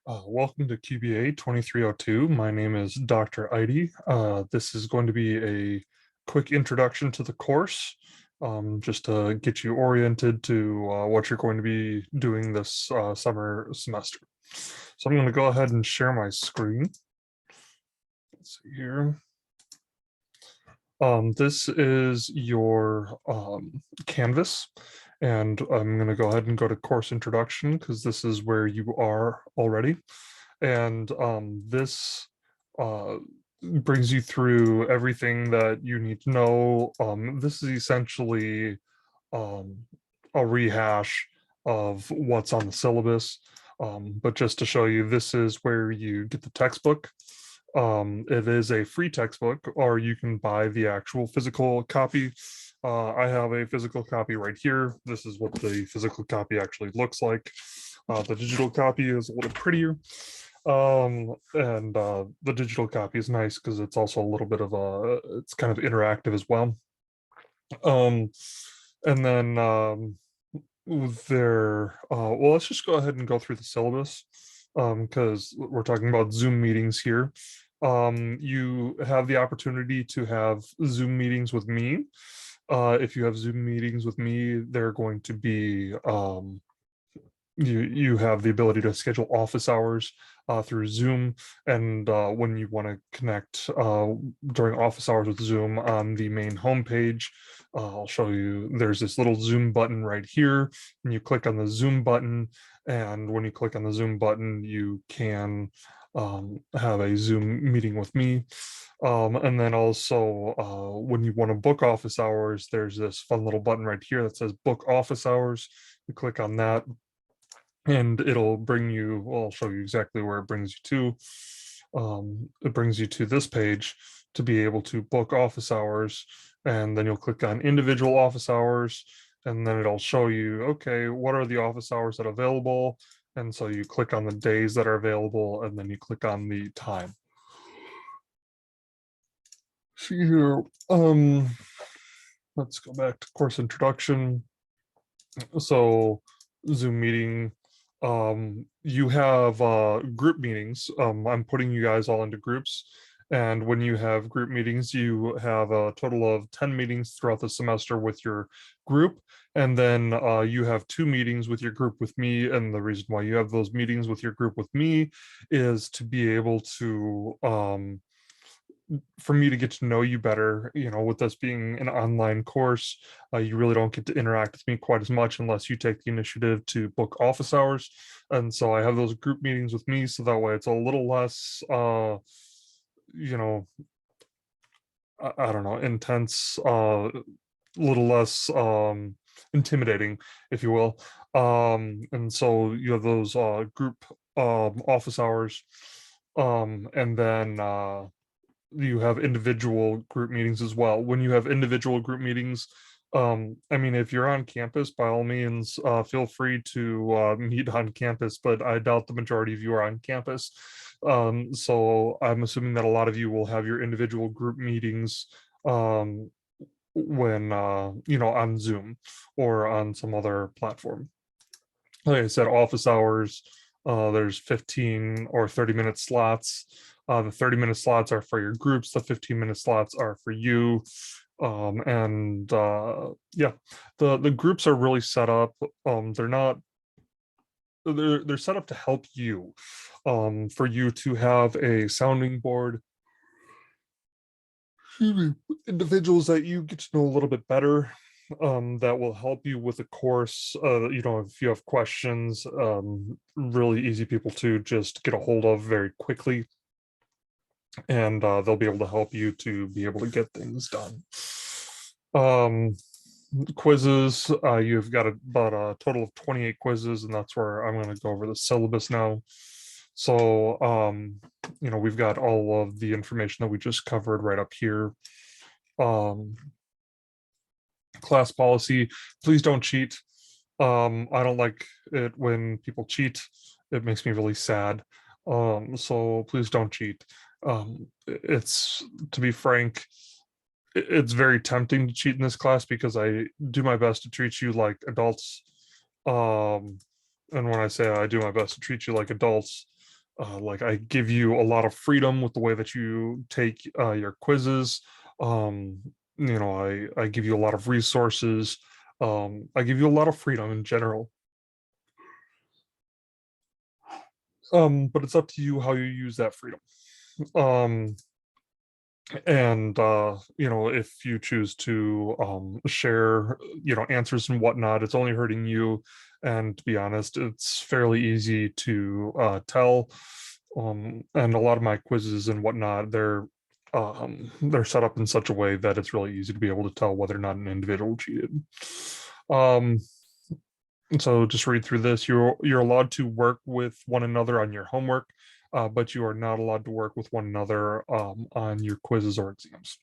Welcome to QBA 2302. My name is Dr. Eide. This is going to be a quick introduction to the course, just to get you oriented to what you're going to be doing this summer semester. So I'm going to go ahead and share my screen. Let's see here. This is your Canvas, and I'm going to go ahead and go to course introduction because this is where you are already. And this brings you through everything that you need to know. This is essentially um, a rehash of what's on the syllabus, but just to show you, this is where you get the textbook. It is a free textbook, or you can buy the actual physical copy. I have a physical copy right here. This is what the physical copy actually looks like. The digital copy is a little prettier. And the digital copy is nice because it's also a little bit of it's kind of interactive as well. And then well, let's just go ahead and go through the syllabus because we're talking about Zoom meetings here. You have the opportunity to have Zoom meetings with me. If you have Zoom meetings with me, they're going to be you have the ability to schedule office hours through Zoom, and when you want to connect during office hours with Zoom on the main homepage, I'll show you. There's this little Zoom button right here, and you click on the Zoom button, and when you click on the Zoom button, you can have a Zoom meeting with me. And then also when you want to book office hours, there's this fun little button right here that says book office hours. You click on that, and it'll bring you, well, I'll show you exactly where it brings you to. It brings you to this page to be able to book office hours, and then you'll click on individual office hours, and then it'll show you, okay, what are the office hours that are available? And so you click on the days that are available, and then you click on the time. See here, let's go back to course introduction. So Zoom meeting, you have group meetings. I'm putting you guys all into groups, and when you have group meetings, you have a total of 10 meetings throughout the semester with your group, and then you have 2 meetings with your group with me. And the reason why you have those meetings with your group with me is to be able to for me to get to know you better. You know, with us being an online course, you really don't get to interact with me quite as much unless you take the initiative to book office hours. And so I have those group meetings with me, so that way it's a little less, you know, I don't know, intense, a little less intimidating, if you will. And so you have those group office hours, and then you have individual group meetings as well. When you have individual group meetings, I mean, if you're on campus, by all means, feel free to meet on campus, but I doubt the majority of you are on campus. So I'm assuming that a lot of you will have your individual group meetings when, you know, on Zoom or on some other platform. Like I said, office hours, there's 15 or 30-minute slots. The 30-minute slots are for your groups, the 15-minute slots are for you. And yeah, the groups are really set up. They're not, they're set up to help you, for you to have a sounding board, individuals that you get to know a little bit better, that will help you with the course. You know, if you have questions, really easy people to just get a hold of very quickly, and they'll be able to help you to be able to get things done. Quizzes, you've got about a total of 28 quizzes, and that's where I'm going to go over the syllabus now. So you know, we've got all of the information that we just covered right up here. Class policy, please don't cheat. I don't like it when people cheat. It makes me really sad. So please don't cheat. It's, to be frank, it's very tempting to cheat in this class because I do my best to treat you like adults. And when I say I do my best to treat you like adults, Like I give you a lot of freedom with the way that you take your quizzes. Um, I give you a lot of resources. I give you a lot of freedom in general. But it's up to you how you use that freedom. Um, and if you choose to share answers and whatnot, it's only hurting you. And to be honest, it's fairly easy to tell. And a lot of my quizzes and whatnot, they're set up in such a way that it's really easy to be able to tell whether or not an individual cheated. um so just read through this. You're allowed to work with one another on your homework, but you are not allowed to work with one another on your quizzes or exams.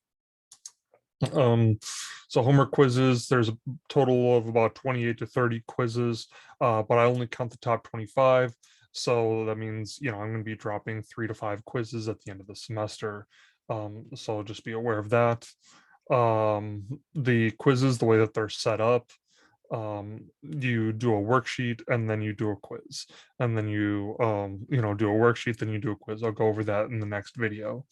Um, so homework quizzes, there's a total of about 28 to 30 quizzes, but I only count the top 25. So that means, I'm going to be dropping 3 to 5 quizzes at the end of the semester. So just be aware of that. The quizzes, the way that they're set up, you do a worksheet and then you do a quiz, and then you do a worksheet, then you do a quiz. I'll go over that in the next video.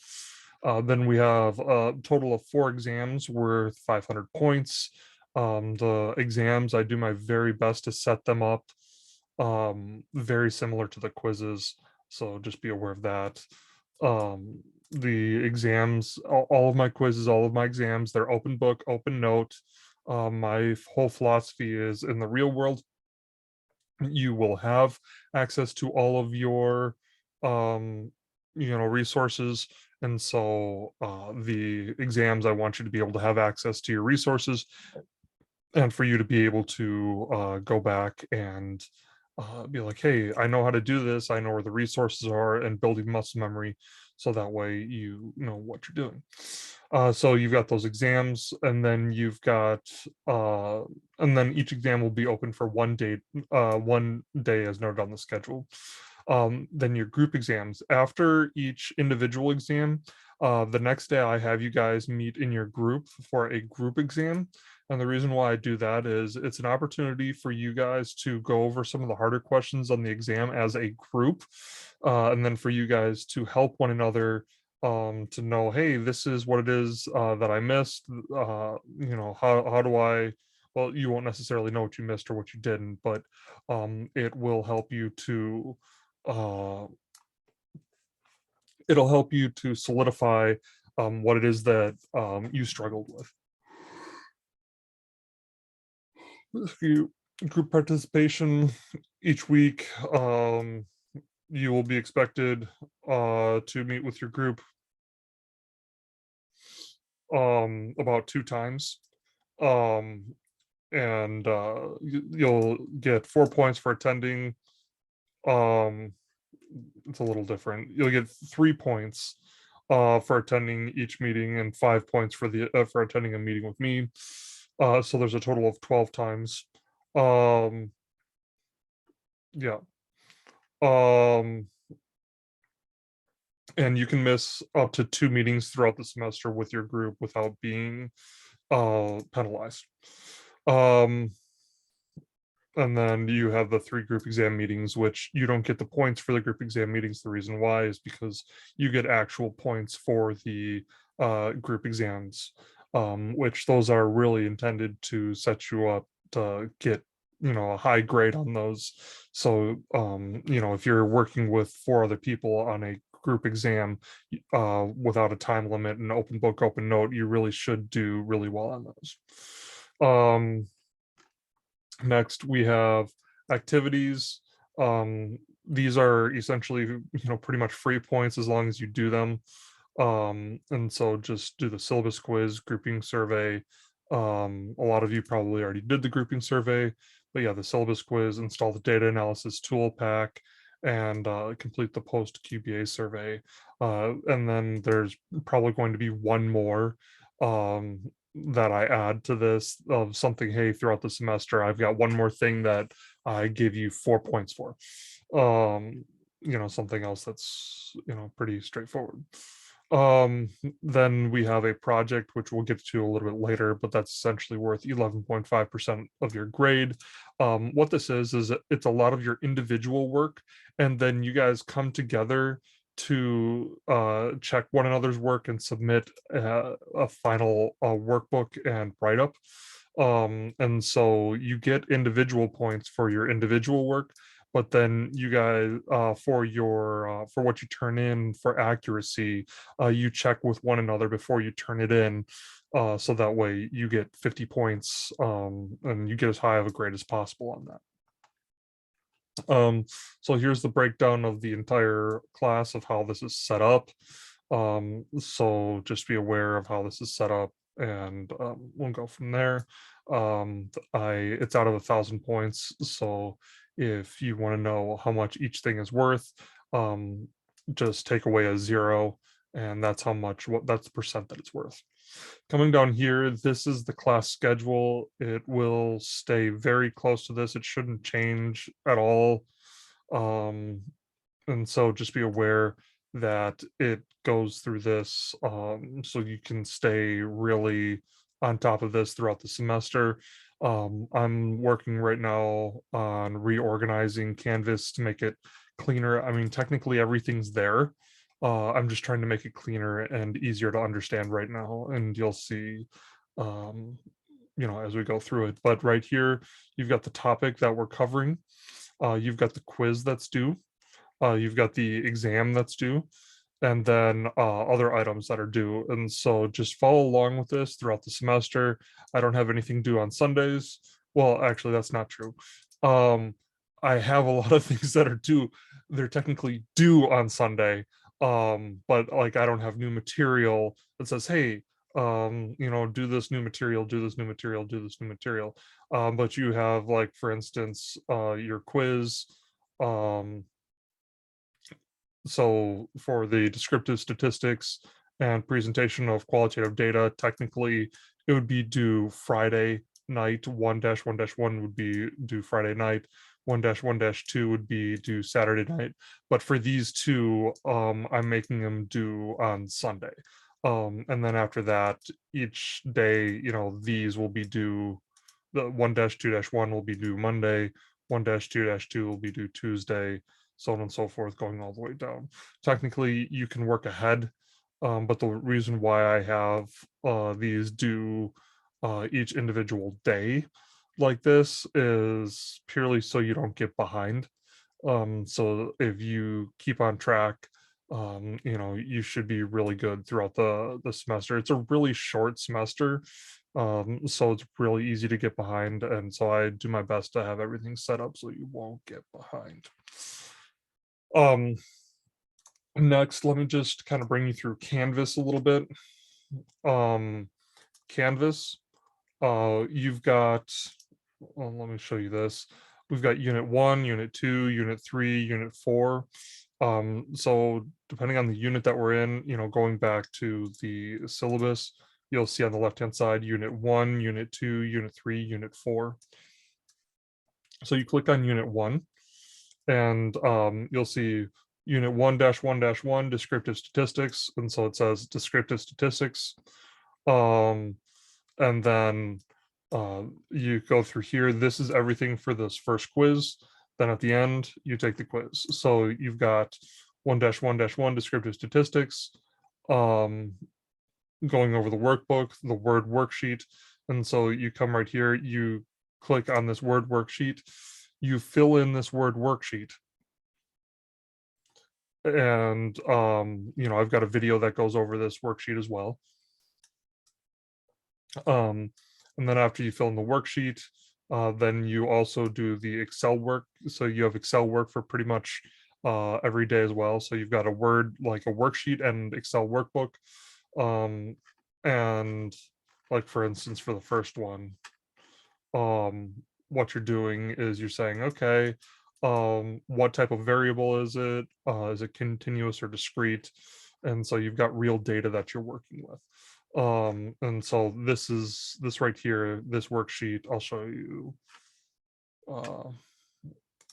Then we have a total of 4 exams worth 500 points. The exams, I do my very best to set them up very similar to the quizzes, so just be aware of that. The exams, all of my quizzes, all of my exams, they're open book, open note. My whole philosophy is, in the real world, you will have access to all of your resources. And so the exams, I want you to be able to have access to your resources, and for you to be able to go back and be like, hey, I know how to do this, I know where the resources are, and building muscle memory, so that way you know what you're doing. So you've got those exams, and then you've got and then each exam will be open for 1 day as noted on the schedule. Then your group exams, after each individual exam, the next day I have you guys meet in your group for a group exam. And the reason why I do that is it's an opportunity for you guys to go over some of the harder questions on the exam as a group, and then for you guys to help one another, to know, hey, this is what it is that I missed. How do I? Well, you won't necessarily know what you missed or what you didn't, but it will help you to. It'll help you to solidify what it is that you struggled with. Group participation each week, you will be expected to meet with your group about 2 times, um, and you'll get 4 points for attending. um, it's a little different. You'll get 3 points for attending each meeting, and 5 points for attending a meeting with me. So there's a total of 12 times. um yeah. um and you can miss up to 2 meetings throughout the semester with your group without being penalized. um and then you have the 3 group exam meetings, which you don't get the points for the group exam meetings. The reason why is because you get actual points for the group exams, which those are really intended to set you up to get a high grade on those. So if you're working with 4 other people on a group exam without a time limit and open book, open note, you really should do really well on those. Next, we have activities. These are essentially, pretty much free points as long as you do them. And so just do the syllabus quiz, grouping survey. A lot of you probably already did the grouping survey, but yeah, the syllabus quiz, install the data analysis tool pack, and complete the post QBA survey. And then there's probably going to be one more um, that I add to this, of something, hey, throughout the semester, I've got one more thing that I give you 4 points for. Something else that's, pretty straightforward. Then we have a project, which we'll get to a little bit later, but that's essentially worth 11.5% of your grade. What this is it's a lot of your individual work, and then you guys come together to check one another's work and submit a final workbook and write-up. And so you get individual points for your individual work, but then you guys for what you turn in for accuracy, you check with one another before you turn it in, so that way you get 50 points, and you get as high of a grade as possible on that. So here's the breakdown of the entire class of how this is set up. So just be aware of how this is set up, and we'll go from there. It's out of 1,000 points, so if you want to know how much each thing is worth, just take away a 0, and that's that's the percent that it's worth. Coming down here, this is the class schedule. It will stay very close to this. It shouldn't change at all. And so just be aware that it goes through this, so you can stay really on top of this throughout the semester. I'm working right now on reorganizing Canvas to make it cleaner. I mean, technically everything's there. I'm just trying to make it cleaner and easier to understand right now, and you'll see, as we go through it. But right here, you've got the topic that we're covering. You've got the quiz that's due. You've got the exam that's due, and then other items that are due. And so just follow along with this throughout the semester. I don't have anything due on Sundays. Well, actually, that's not true. I have a lot of things that are due. They're technically due on Sunday, but like I don't have new material that says, hey, do this new material, do this new material, do this new material. But you have, like, for instance, your quiz. So for the descriptive statistics and presentation of qualitative data, technically it would be due Friday night. 1-1-1 would be due Friday night. 1-1-2 would be due Saturday night. But for these two, I'm making them due on Sunday. And then after that, each day, these will be due. The 1-2-1 will be due Monday. 1-2-2 will be due Tuesday, so on and so forth, going all the way down. Technically, you can work ahead, but the reason why I have these due each individual day like this is purely so you don't get behind. So if you keep on track, you should be really good throughout the semester. It's a really short semester, so it's really easy to get behind, and so I do my best to have everything set up so you won't get behind. Next, let me just kind of bring you through Canvas a little bit. Canvas, you've got, well, let me show you this. We've got Unit 1, Unit 2, Unit 3, Unit 4. So depending on the unit that we're in, going back to the syllabus, you'll see on the left-hand side, Unit 1, Unit 2, Unit 3, Unit 4. So you click on Unit 1, and you'll see Unit 1-1-1, descriptive statistics. And so it says descriptive statistics. And then you go through here. This is everything for this first quiz. Then at the end, you take the quiz. So you've got 1-1-1 descriptive statistics, going over the workbook, the Word worksheet. And so you come right here, you click on this Word worksheet, you fill in this Word worksheet. And I've got a video that goes over this worksheet as well. And then after you fill in the worksheet, then you also do the Excel work. So you have Excel work for pretty much every day as well. So you've got a Word, like a worksheet, and Excel workbook. And like, for instance, for the first one, what you're doing is you're saying, okay, what type of variable is it? Is it continuous or discrete? And so you've got real data that you're working with. And so this right here, this worksheet, I'll show you.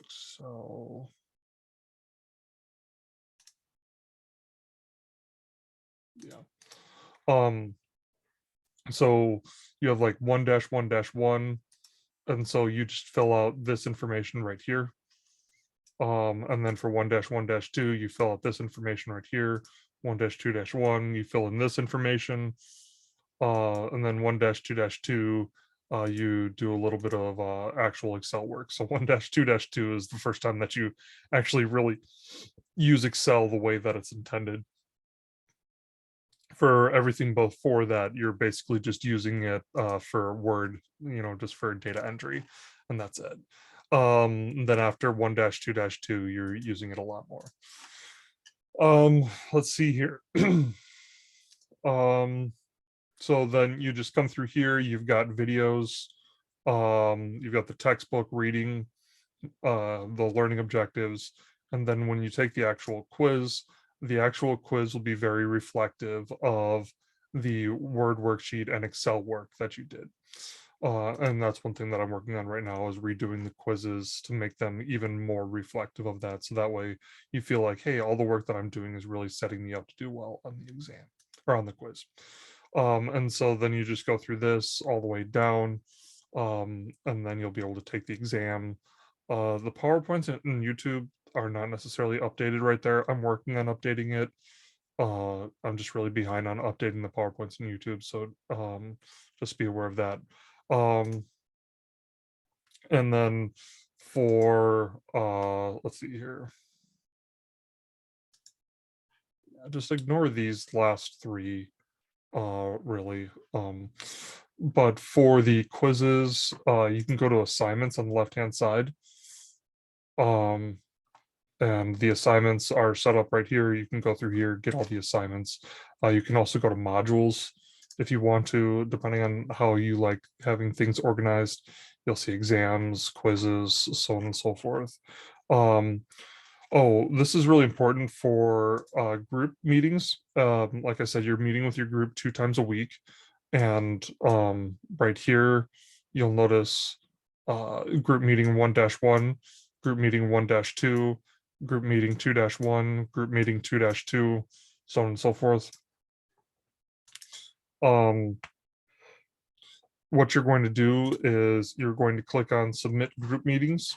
So So you have like 1-1-1, and so you just fill out this information right here. And then for 1-1-2, you fill out this information right here. 1-2-1, you fill in this information. And then 1-2-2, you do a little bit of actual Excel work. So 1-2-2 is the first time that you actually really use Excel the way that it's intended. For everything before that, you're basically just using it for Word, just for data entry, and that's it. Then after 1-2-2, you're using it a lot more. Let's see here. So then you just come through here, you've got videos, you've got the textbook reading, the learning objectives, and then when you take the actual quiz will be very reflective of the Word worksheet and Excel work that you did. And that's one thing that I'm working on right now, is redoing the quizzes to make them even more reflective of that. So that way you feel like, hey, all the work that I'm doing is really setting me up to do well on the exam or on the quiz. And so then you just go through this all the way down, and then you'll be able to take the exam. The PowerPoints in YouTube are not necessarily updated right there. I'm working on updating it. I'm just really behind on updating the PowerPoints in YouTube, so just be aware of that. And then for let's see here. Just ignore these last three, really. But for the quizzes, you can go to assignments on the left-hand side. And the assignments are set up right here. You can go through here, get all the assignments. You can also go to modules if you want to, depending on how you like having things organized. You'll see exams, quizzes, so on and so forth. Oh, this is really important for group meetings. Like I said, you're meeting with your group 2 times a week. And right here, you'll notice group meeting 1-1, group meeting 1-2, group meeting 2-1, group meeting 2-2, so on and so forth. What you're going to do is you're going to click on submit group meetings,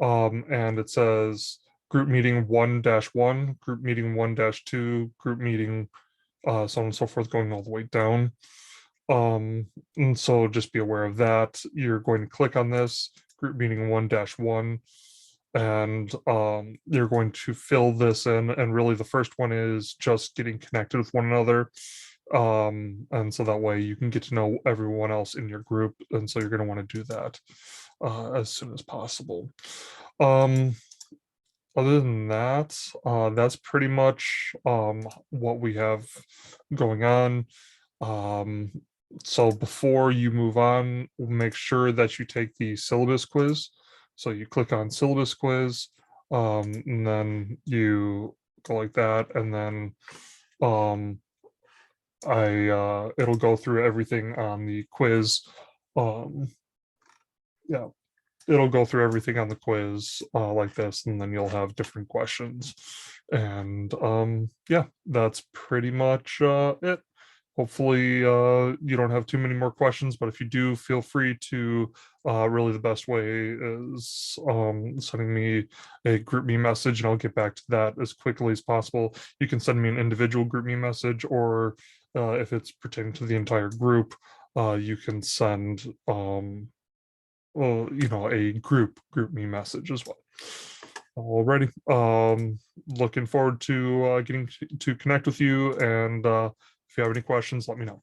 and it says group meeting 1-1, group meeting 1-2, group meeting so on and so forth, going all the way down. And so just be aware of that. You're going to click on this group meeting 1-1, and you're going to fill this in. And really the first one is just getting connected with one another. And so that way you can get to know everyone else in your group. And so you're going to want to do that as soon as possible. Other than that, that's pretty much what we have going on. So before you move on, make sure that you take the syllabus quiz. So you click on syllabus quiz, and then you go like that, and then it'll go through everything on the quiz. Yeah, it'll go through everything on the quiz like this, and then you'll have different questions. And yeah, that's pretty much it. Hopefully you don't have too many more questions, but if you do, feel free to, really the best way is sending me a group me message, and I'll get back to that as quickly as possible. You can send me an individual group me message, or if it's pertaining to the entire group, you can send a group me message as well. Alrighty, looking forward to getting to connect with you, and if you have any questions, let me know.